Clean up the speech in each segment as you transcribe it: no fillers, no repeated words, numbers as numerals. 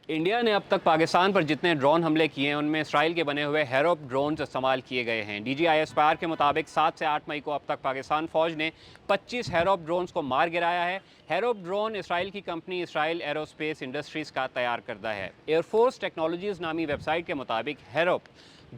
India نے اب تک پاکستان پر جتنے ڈرون حملے کیے ہیں ان میں اسرائیل کے بنے ہوئے ہیروپ ڈرونز استعمال کیے گئے ہیں۔ ڈی جی آئی اسپائر کے مطابق 7 سے 8 مئی کو اب تک پاکستان فوج نے 25 ہیروپ ڈرونز کو مار گرایا ہے۔ ہیروپ ڈرون اسرائیل کی کمپنی اسرائیل ایرو اسپیس انڈسٹریز کا تیار کردہ ہے۔ ایئر فورس ٹیکنالوجیز نامی ویب سائٹ کے مطابق ہیروپ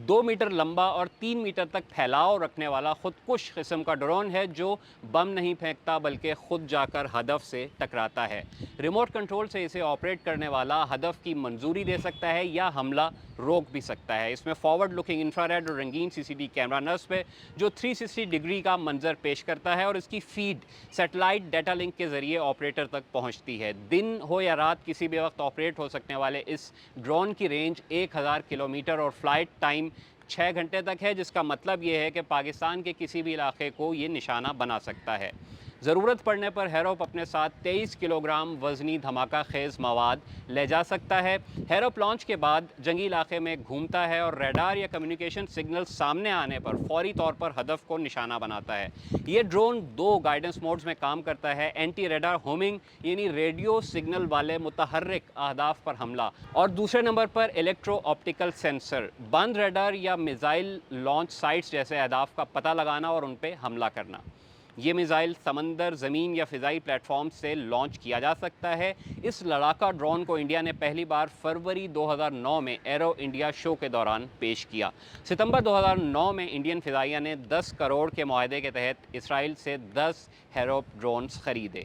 2 میٹر لمبا اور 3 میٹر تک پھیلاؤ رکھنے والا خود کش قسم کا ڈرون ہے جو بم نہیں پھینکتا بلکہ خود جا کر ہدف سے ٹکراتا ہے۔ ریموٹ کنٹرول سے اسے آپریٹ کرنے والا ہدف کی منظوری دے سکتا ہے یا حملہ روک بھی سکتا ہے۔ اس میں فارورڈ لکنگ انفراریڈ اور رنگین CCD کیمرہ نصب ہے جو 360 ڈگری کا منظر پیش کرتا ہے اور اس کی فیڈ سیٹلائٹ ڈیٹا لنک کے ذریعے آپریٹر تک پہنچتی ہے۔ دن ہو یا رات کسی بھی وقت آپریٹ ہو سکنے والے اس ڈرون کی رینج 1000 کلومیٹر اور فلائٹ ٹائم 6 گھنٹے تک ہے، جس کا مطلب یہ ہے کہ پاکستان کے کسی بھی علاقے کو یہ نشانہ بنا سکتا ہے۔ ضرورت پڑنے پر ہیروپ اپنے ساتھ 23 کلوگرام وزنی دھماکہ خیز مواد لے جا سکتا ہے۔ ہیروپ لانچ کے بعد جنگی علاقے میں گھومتا ہے اور ریڈار یا کمیونیکیشن سگنل سامنے آنے پر فوری طور پر ہدف کو نشانہ بناتا ہے۔ یہ ڈرون 2 گائیڈنس موڈز میں کام کرتا ہے: اینٹی ریڈار ہومنگ یعنی ریڈیو سگنل والے متحرک اہداف پر حملہ، اور دوسرے نمبر پر الیکٹرو آپٹیکل سینسر بند ریڈار یا میزائل لانچ سائٹس جیسے اہداف کا پتہ لگانا اور ان پہ حملہ کرنا۔ یہ میزائل سمندر، زمین یا فضائی پلیٹ فارم سے لانچ کیا جا سکتا ہے۔ اس لڑاکا ڈرون کو انڈیا نے پہلی بار فروری 2009 میں ایرو انڈیا شو کے دوران پیش کیا۔ ستمبر 2009 میں انڈین فضائیہ نے 10 کروڑ کے معاہدے کے تحت اسرائیل سے 10 ہیروپ ڈرونز خریدے۔